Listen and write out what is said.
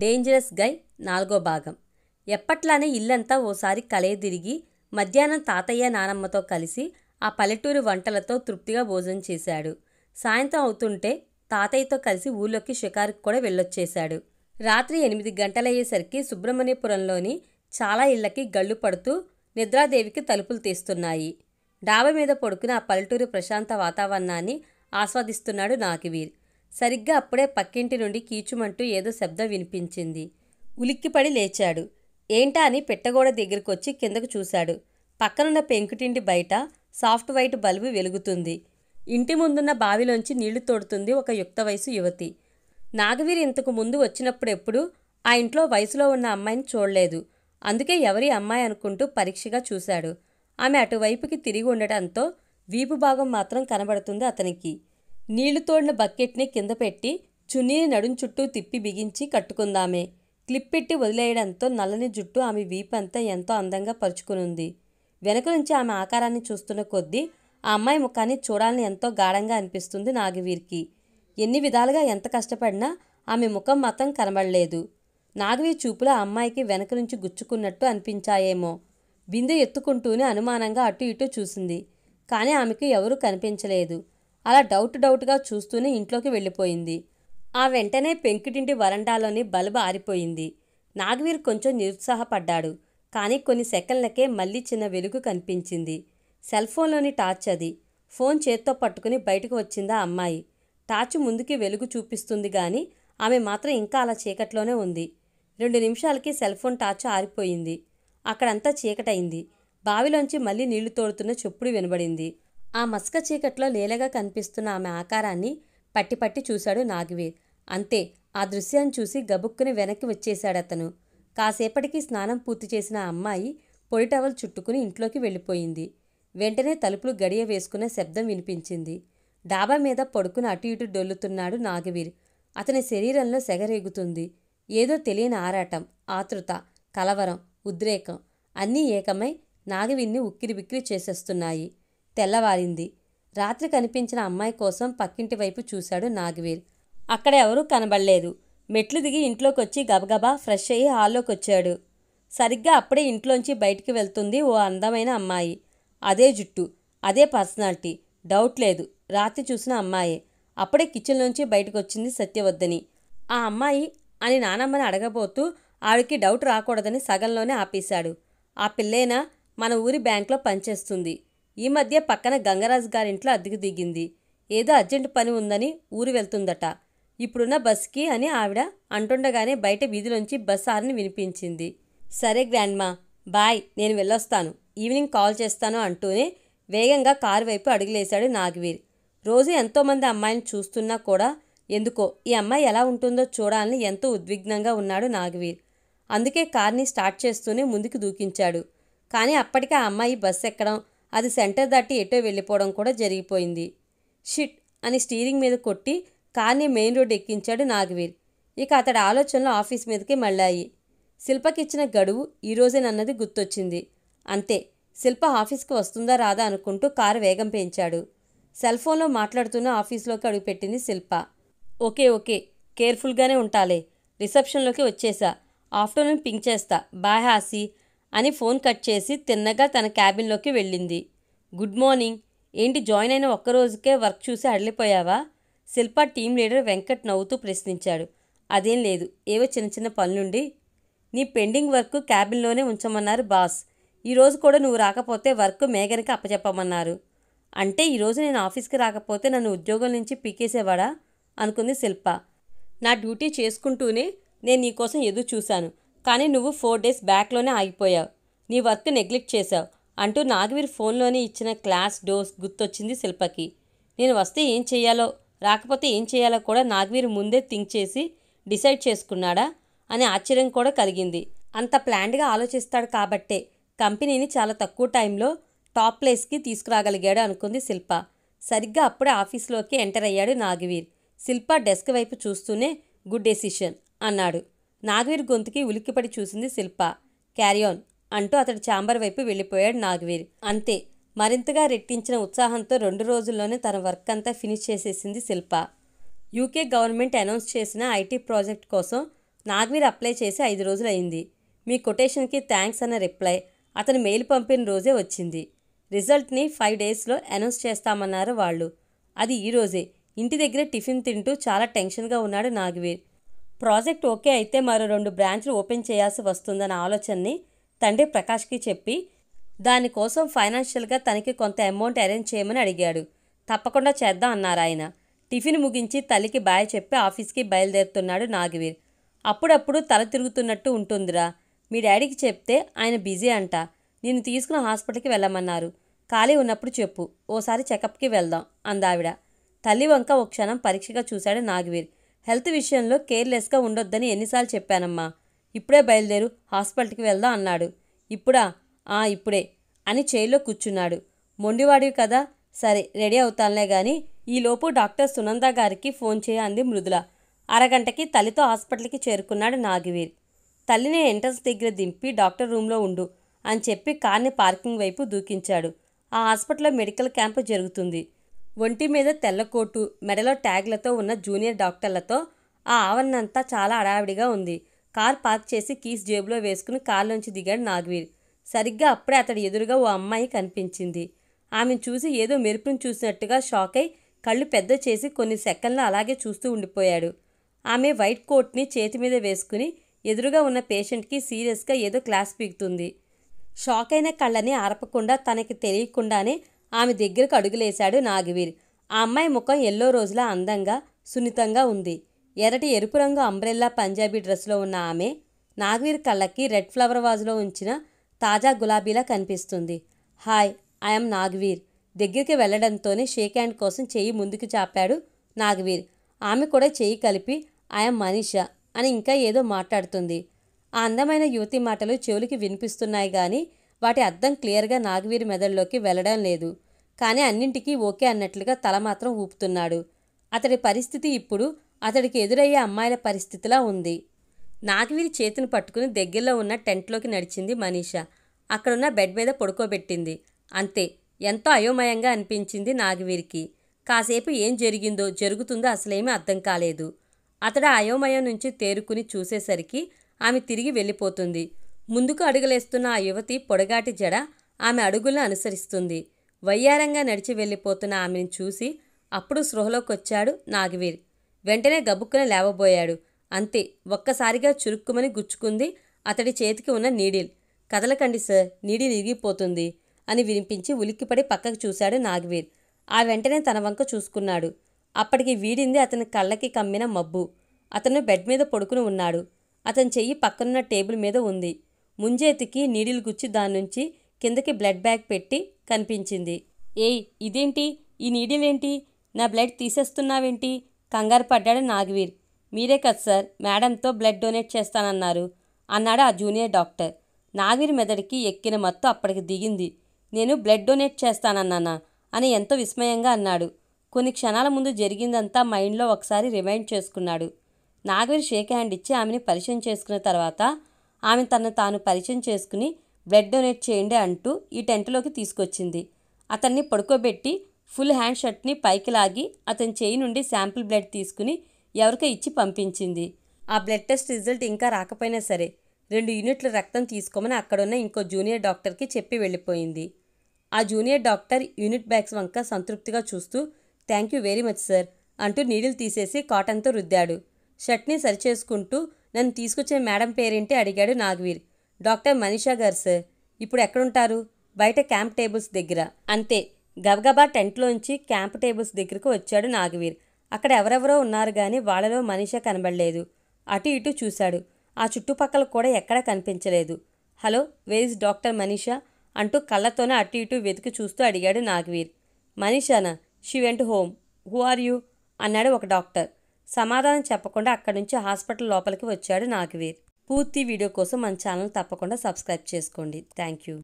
Dangerous గై 4వ భాగం. ఎప్పట్లానే ఇల్లంతా ఓసారి కలయదిరిగి మధ్యాహ్నం తాతయ్య నానమ్మతో కలిసి ఆ పల్లెటూరి వంటలతో తృప్తిగా భోజనం చేశాడు. సాయంత్రం అవుతుంటే తాతయ్యతో కలిసి ఊళ్ళోకి షికారుకు కూడా వెళ్ళొచ్చేశాడు. రాత్రి 8 గంటలయ్యేసరికి సుబ్రహ్మణ్యపురంలోని చాలా ఇళ్లకి గళ్ళు పడుతూ నిద్రాదేవికి తలుపులు తీస్తున్నాయి. డాబా మీద పడుకుని ఆ పల్లెటూరి ప్రశాంత వాతావరణాన్ని ఆస్వాదిస్తున్నాడు నాగవీర్. సరిగ్గా అప్పుడే పక్కింటి నుండి కీచుమంటూ ఏదో శబ్దం వినిపించింది. ఉలిక్కిపడి లేచాడు. ఏంటా అని పెట్టగోడ దగ్గరకొచ్చి కిందకు చూశాడు. పక్కనున్న పెంకుటింటి బయట సాఫ్ట్ వైట్ బల్బు వెలుగుతుంది. ఇంటి ముందున్న బావిలోంచి నీళ్లు తోడుతుంది ఒక యుక్త వయసు యువతి. నాగవీర్ ఇంతకు ముందు వచ్చినప్పుడెప్పుడు ఆ ఇంట్లో వయసులో ఉన్న అమ్మాయిని చూడలేదు. అందుకే ఎవరి అమ్మాయి అనుకుంటూ పరీక్షగా చూశాడు. ఆమె అటువైపుకి తిరిగి ఉండటంతో వీపు భాగం మాత్రం కనబడుతుంది అతనికి. నీళ్లు తోడిన బకెట్ని కింద పెట్టి చున్నీని నడుం చుట్టూ తిప్పి బిగించి కట్టుకుందామే. క్లిప్ పెట్టి వదిలేయడంతో నల్లని జుట్టు ఆమె వీపంతా ఎంతో అందంగా పరుచుకునుంది. వెనక నుంచి ఆమె ఆకారాన్ని చూస్తున్న కొద్దీ ఆ అమ్మాయి ముఖాన్ని చూడాలని ఎంతో గాఢంగా అనిపిస్తుంది నాగవీర్కి. ఎన్ని విధాలుగా ఎంత కష్టపడినా ఆమె ముఖం మాత్రం కనబడలేదు. నాగవీర్ చూపులు ఆ అమ్మాయికి వెనక నుంచి గుచ్చుకున్నట్టు అనిపించాయేమో. బిందె ఎత్తుకుంటూనే అనుమానంగా అటు ఇటు చూసింది. కానీ ఆమెకు ఎవరూ కనిపించలేదు. అలా డౌట్గా చూస్తూనే ఇంట్లోకి వెళ్ళిపోయింది. ఆ వెంటనే పెంకుటింటి వరండాలోని బల్బు ఆరిపోయింది. నాగవీర్ కొంచెం నిరుత్సాహపడ్డాడు. కానీ కొన్ని సెకండ్లకే మళ్ళీ చిన్న వెలుగు కనిపించింది. సెల్ ఫోన్లోని టార్చ్ అది. ఫోన్ చేత్తో పట్టుకుని బయటకు వచ్చిందా అమ్మాయి. టార్చ్ ముందుకి వెలుగు చూపిస్తుంది గాని ఆమె మాత్రం ఇంకా అలా చీకట్లోనే ఉంది. 2 నిమిషాలకి సెల్ ఫోన్ టార్చ్ ఆరిపోయింది. అక్కడంతా చీకటైంది. బావిలోంచి మళ్ళీ నీళ్లు తోడుతున్న చెప్పుడు వినబడింది. ఆ మసక చీకట్లో లీలగా కనిపిస్తున్న ఆమె ఆకారాన్ని పట్టి చూశాడు నాగవీర్. అంతే, ఆ దృశ్యాన్ని చూసి గబుక్కుని వెనక్కి వచ్చేశాడతను. కాసేపటికి స్నానం పూర్తి చేసిన ఆ అమ్మాయి పొడి టవల్ చుట్టుకుని ఇంట్లోకి వెళ్ళిపోయింది. వెంటనే తలుపులు గడియ వేసుకున్న శబ్దం వినిపించింది. డాబా మీద పడుకుని అటు ఇటు డొల్లుతున్నాడు నాగవీర్. అతని శరీరంలో సెగరేగుతుంది. ఏదో తెలియని ఆరాటం, ఆతృత, కలవరం, ఉద్రేకం అన్నీ ఏకమై నాగవీర్ని ఉక్కిరిబిక్కిరి చేసేస్తున్నాయి. తెల్లవారింది. రాత్రి కనిపించిన అమ్మాయి కోసం పక్కింటి వైపు చూశాడు నాగవీర్. అక్కడ ఎవరూ కనబడలేదు. మెట్లు దిగి ఇంట్లోకొచ్చి గబగబా ఫ్రెష్ అయ్యి హాల్లోకొచ్చాడు. సరిగ్గా అప్పుడే ఇంట్లోంచి బయటికి వెళ్తుంది ఓ అందమైన అమ్మాయి. అదే జుట్టు, అదే పర్సనాలిటీ, డౌట్ లేదు, రాత్రి చూసిన అమ్మాయే. అప్పుడే కిచెన్లోంచి బయటకొచ్చింది సత్యవద్దని. ఆ అమ్మాయి అని నానమ్మని అడగబోతూ ఆవిడికి డౌట్ రాకూడదని సగంలోనే ఆపేశాడు. ఆ పిల్లేనా? మన ఊరి బ్యాంక్లో పనిచేస్తుంది. ఈ మధ్య పక్కన గంగరాజు గారింట్లో అద్దెకు దిగింది. ఏదో అర్జెంటు పని ఉందని ఊరు వెళ్తుందట. ఇప్పుడున్న బస్కి అని ఆవిడ అంటుండగానే బయట వీధిలోంచి బస్ హారన్ వినిపించింది. సరే గ్రాండ్మా, బాయ్, నేను వెళ్ళొస్తాను, ఈవినింగ్ కాల్ చేస్తాను అంటూనే వేగంగా కారు వైపు అడుగులేశాడు నాగవీర్. రోజు ఎంతోమంది అమ్మాయిని చూస్తున్నా కూడా ఎందుకో ఈ అమ్మాయి ఎలా ఉంటుందో చూడాలని ఎంతో ఉద్విగ్నంగా ఉన్నాడు నాగవీర్. అందుకే కార్ని స్టార్ట్ చేస్తూనే ముందుకు దూకించాడు. కానీ అప్పటికే ఆ అమ్మాయి బస్ ఎక్కడం, అది సెంటర్ దాటి ఎటో వెళ్ళిపోవడం కూడా జరిగిపోయింది. షిట్ అని స్టీరింగ్ మీద కొట్టి కార్ని మెయిన్ రోడ్ ఎక్కించాడు నాగవీర్. ఇక అతడి ఆలోచనలు ఆఫీస్ మీదకి మళ్ళాయి. శిల్పకిచ్చిన గడువు ఈరోజేనన్నది గుర్తొచ్చింది. అంతే, శిల్ప ఆఫీస్కి వస్తుందా రాదా అనుకుంటూ కారు వేగం పెంచాడు. సెల్ ఫోన్లో మాట్లాడుతూనే ఆఫీస్లోకి అడుగుపెట్టింది శిల్ప. ఓకే, కేర్ఫుల్గానే ఉంటాలే. రిసెప్షన్లోకి వచ్చేసా. ఆఫ్టర్నూన్ పింక్ చేస్తా. బాయ్ హాసి అని ఫోన్ కట్ చేసి తిన్నగా తన క్యాబిన్లోకి వెళ్ళింది. Good morning. ఏంటి జాయిన్ అయిన ఒక్కరోజుకే వర్క్ చూసి అడలిపోయావా? శిల్ప టీం లీడర్ వెంకట్ నవ్వుతూ ప్రశ్నించాడు. అదేం లేదు, ఏవో చిన్న పనులుండి. నీ పెండింగ్ వర్క్ క్యాబిన్లోనే ఉంచమన్నారు బాస్. ఈరోజు కూడా నువ్వు రాకపోతే వర్క్ మేఘన్కి అప్పచెప్పమన్నారు. అంటే ఈరోజు నేను ఆఫీస్కి రాకపోతే నన్ను ఉద్యోగం నుంచి పీకేసేవాడా అనుకుంది శిల్ప. నా డ్యూటీ చేసుకుంటూనే నేను నీకోసం ఎదురు చూశాను. కానీ నువ్వు 4 డేస్ బ్యాక్లోనే ఆగిపోయావు. నీ వర్క్ నెగ్లెక్ట్ చేశావు అంటూ నాగవీర్ ఫోన్లోనే ఇచ్చిన క్లాస్ డోస్ గుర్తొచ్చింది శిల్పకి. నేను వస్తే ఏం చెయ్యాలో, రాకపోతే ఏం చేయాలో కూడా నాగవీర్ ముందే థింక్ చేసి డిసైడ్ చేసుకున్నాడా అని ఆశ్చర్యం కూడా కలిగింది. అంత ప్లాన్డ్గా ఆలోచిస్తాడు కాబట్టే కంపెనీని చాలా తక్కువ టైంలో టాప్ ప్లేస్కి తీసుకురాగలిగాడు అనుకుంది శిల్ప. సరిగ్గా అప్పుడే ఆఫీస్లోకి ఎంటర్ అయ్యాడు నాగవీర్. శిల్ప డెస్క్ వైపు చూస్తూనే గుడ్ డెసిషన్ అన్నాడు. నాగవీర్ గొంతుకి ఉలిక్కిపడి చూసింది శిల్ప. క్యారియాన్ అంటూ అతడి ఛాంబర్ వైపు వెళ్ళిపోయాడు నాగవీర్. అంతే, మరింతగా రెట్టించిన ఉత్సాహంతో 2 రోజుల్లోనే తన వర్క్ అంతా ఫినిష్ చేసేసింది శిల్ప. యూకే గవర్నమెంట్ అనౌన్స్ చేసిన ఐటీ ప్రాజెక్ట్ కోసం నాగవీర్ అప్లై చేసి 5 రోజులైంది. మీ కొటేషన్కి థ్యాంక్స్ అన్న రిప్లై అతను మెయిల్ పంపిన రోజే వచ్చింది. రిజల్ట్ని 5 డేస్లో అనౌన్స్ చేస్తామన్నారు వాళ్ళు. అది ఈరోజే. ఇంటి దగ్గర టిఫిన్ తింటూ చాలా టెన్షన్గా ఉన్నాడు నాగవీర్. ప్రాజెక్ట్ ఓకే అయితే మరో 2 బ్రాంచ్లు ఓపెన్ చేయాల్సి వస్తుందన్న ఆలోచనని తండ్రి ప్రకాష్కి చెప్పి దానికోసం ఫైనాన్షియల్గా తనకి కొంత అమౌంట్ అరేంజ్ చేయమని అడిగాడు. తప్పకుండా చేద్దాం అన్నారు ఆయన. టిఫిన్ ముగించి తల్లికి బాయ్ చెప్పి ఆఫీస్కి బయలుదేరుతున్నాడు నాగవీర్. అప్పుడప్పుడు తల తిరుగుతున్నట్టు ఉంటుందిరా. మీ డాడీకి చెప్తే ఆయన బిజీ అంట. నిన్ను తీసుకుని హాస్పిటల్కి వెళ్ళమన్నారు. ఖాళీ ఉన్నప్పుడు చెప్పు, ఓసారి చెకప్కి వెళ్దాం అందావిడ. తల్లి వంక ఓ క్షణం పరీక్షగా చూశాడు నాగవీర్. హెల్త్ విషయంలో కేర్లెస్గా ఉండొద్దని ఎన్నిసార్లు చెప్పానమ్మా. ఇప్పుడే బయలుదేరు, హాస్పిటల్కి వెళ్దాం అన్నాడు. ఇప్పుడా? ఇప్పుడే అని చైర్లో కూర్చున్నాడు. మొండివాడివి కదా, సరే రెడీ అవుతానులే గాని ఈలోపు డాక్టర్ సునంద గారికి ఫోన్ చేయ అంది మృదుల. అరగంటకి తల్లితో హాస్పిటల్కి చేరుకున్నాడు నాగవీర్. తల్లిని ఎంట్రన్స్ దగ్గర దింపి డాక్టర్ రూమ్లో ఉండు అని చెప్పి కార్ని పార్కింగ్ వైపు దూకించాడు. ఆ హాస్పిటల్లో మెడికల్ క్యాంపు జరుగుతుంది. ఒంటి మీద తెల్లకోటు, మెడలో ట్యాగ్లతో ఉన్న జూనియర్ డాక్టర్లతో ఆ ఆవరణంతా చాలా హడావిడిగా ఉంది. కార్ పార్క్ చేసి కీస్ జేబులో వేసుకుని కార్లోంచి దిగాడు నాగవీర్. సరిగ్గా అప్పుడే అతడి ఎదురుగా ఓ అమ్మాయి కనిపించింది. ఆమెను చూసి ఏదో మెరుపును చూసినట్టుగా షాక్ అయి కళ్ళు పెద్ద చేసి కొన్ని సెకండ్లు అలాగే చూస్తూ ఉండిపోయాడు. ఆమె వైట్ కోట్ని చేతి మీద వేసుకుని ఎదురుగా ఉన్న పేషెంట్కి సీరియస్గా ఏదో క్లాస్ పీకుతుంది. షాక్ అయిన కళ్ళని ఆర్పకుండా తనకి తెలియకుండానే ఆమె దగ్గరకు అడుగులేశాడు నాగవీర్. ఆ అమ్మాయి ముఖం ఎల్లో రోజులా అందంగా సున్నితంగా ఉంది. ఎరుపు రంగు అంబ్రెల్లా పంజాబీ డ్రెస్లో ఉన్న ఆమె నాగవీర్ కళ్ళకి రెడ్ ఫ్లవర్ వాజులో ఉంచిన తాజా గులాబీలా కనిపిస్తుంది. Hi, I'm Nagaveer. దగ్గరికి వెళ్లడంతోనే షేక్ హ్యాండ్ కోసం చెయ్యి ముందుకు చాపాడు నాగవీర్. ఆమె కూడా చెయ్యి కలిపి ఐఎమ్ మనీషా అని ఇంకా ఏదో మాట్లాడుతుంది. ఆ అందమైన యువతి మాటలు చెవులకి వినిపిస్తున్నాయి గాని వాటి అర్థం క్లియర్గా నాగవీర్ మెదడులోకి వెళ్లడం లేదు. కానీ అన్నింటికీ ఓకే అన్నట్లుగా తల మాత్రం ఊపుతున్నాడు. అతడి పరిస్థితి ఇప్పుడు అతడికి ఎదురయ్యే అమ్మాయిల పరిస్థితిలా ఉంది. నాగవీర్ చేతిని పట్టుకుని దగ్గరలో ఉన్న టెంట్లోకి నడిచింది మనీషా. అక్కడున్న బెడ్ మీద పడుకోబెట్టింది. అంతే. ఎంతో అయోమయంగా అనిపించింది నాగవీర్కి. కాసేపు ఏం జరిగిందో జరుగుతుందో అసలేమీ అర్థం కాలేదు. అతడు ఆ అయోమయం నుంచి తేరుకుని చూసేసరికి ఆమె తిరిగి వెళ్ళిపోతుంది. ముందుకు అడుగులేస్తున్న ఆ యువతి పొడగాటి జడ ఆమె అడుగులను అనుసరిస్తుంది. వయ్యారంగా నడిచి వెళ్ళిపోతున్న ఆమెను చూసి అప్పుడు స్పృహలోకొచ్చాడు నాగవీర్. వెంటనే గబుక్కున లేవబోయాడు. అంతే, ఒక్కసారిగా చురుక్కుమని గుచ్చుకుంది అతడి చేతికి ఉన్న నీడిల్. కదలకండి సార్, నీడిల్ ఇరిగిపోతుంది అని వినిపించి ఉలిక్కిపడి పక్కకు చూశాడు నాగవీర్. ఆ వెంటనే తన వంక చూసుకున్నాడు. అప్పటికి వీడింది అతని కళ్ళకి కమ్మిన మబ్బు. అతను బెడ్ మీద పడుకుని ఉన్నాడు. అతని చెయ్యి పక్కనున్న టేబుల్ మీద ఉంది. ముంజేతికి నీడిల్ గుచ్చి దాన్నుంచి కిందకి బ్లడ్ బ్యాగ్ పెట్టి కనిపించింది. ఏయ్, ఇదేంటి? ఈ నీడిల్ ఏంటి? నా బ్లడ్ తీసేస్తున్నావేంటి? కంగారు పడ్డాడు నాగవీర్. మీరే కదా సార్ మేడంతో బ్లడ్ డొనేట్ చేస్తానన్నారు అన్నాడు ఆ జూనియర్ డాక్టర్. నాగవీర్ మెదడికి ఎక్కిన మత్తు అప్పటికి దిగింది. నేను బ్లడ్ డొనేట్ చేస్తానన్నానా అని ఎంతో విస్మయంగా అన్నాడు. కొన్ని క్షణాల ముందు జరిగిందంతా మైండ్లో ఒకసారి రిమైండ్ చేసుకున్నాడు. నాగవీర్ షేక్ హ్యాండ్ ఇచ్చి ఆమెని పరిచయం చేసుకున్న తర్వాత ఆమె తనను తాను పరిచయం చేసుకుని బ్లడ్ డొనేట్ చేయండి అంటూ ఈ టెంట్లోకి తీసుకొచ్చింది. అతన్ని పడుకోబెట్టి ఫుల్ హ్యాండ్ షర్ట్ని పైకి లాగి అతని చేయి నుండి శాంపిల్ బ్లడ్ తీసుకుని ఎవరికో ఇచ్చి పంపించింది. ఆ బ్లడ్ టెస్ట్ రిజల్ట్ ఇంకా రాకపోయినా సరే 2 యూనిట్ల రక్తం తీసుకోమని అక్కడున్న ఇంకో జూనియర్ డాక్టర్కి చెప్పి వెళ్ళిపోయింది. ఆ జూనియర్ డాక్టర్ యూనిట్ బ్యాగ్స్ వంక సంతృప్తిగా చూస్తూ thank you very much sir అంటూ నీడిల్ తీసేసి కాటన్తో రుద్దాడు. షర్ట్ని సరిచేసుకుంటూ నన్ను తీసుకొచ్చిన మేడం పేరేంటి అడిగాడు నాగవీర్. డాక్టర్ మనీషా గారు సార్. ఇప్పుడు ఎక్కడుంటారు? బయట క్యాంప్ టేబుల్స్ దగ్గర. అంతే. గబగబా టెంట్లోంచి క్యాంప్ టేబుల్స్ దగ్గరకు వచ్చాడు నాగవీర్. అక్కడ ఎవరెవరో ఉన్నారు గాని వాళ్లలో మనీషా కనబడలేదు. అటు ఇటు చూశాడు. ఆ చుట్టుపక్కల కూడా ఎక్కడా కనిపించలేదు. Hello, where is doctor Manisha అంటూ కళ్ళతోనే అటు ఇటు వెతికి చూస్తూ అడిగాడు నాగవీర్. మనీషానా? She went home. Who are you అన్నాడు ఒక డాక్టర్. సమాధానం చెప్పకుండా అక్కడి నుంచి హాస్పిటల్ లోపలికి వచ్చాడు నాగవీర్. పూర్తి వీడియో కోసం మన ఛానల్ తప్పకుండా సబ్స్క్రైబ్ చేసుకోండి. Thank you.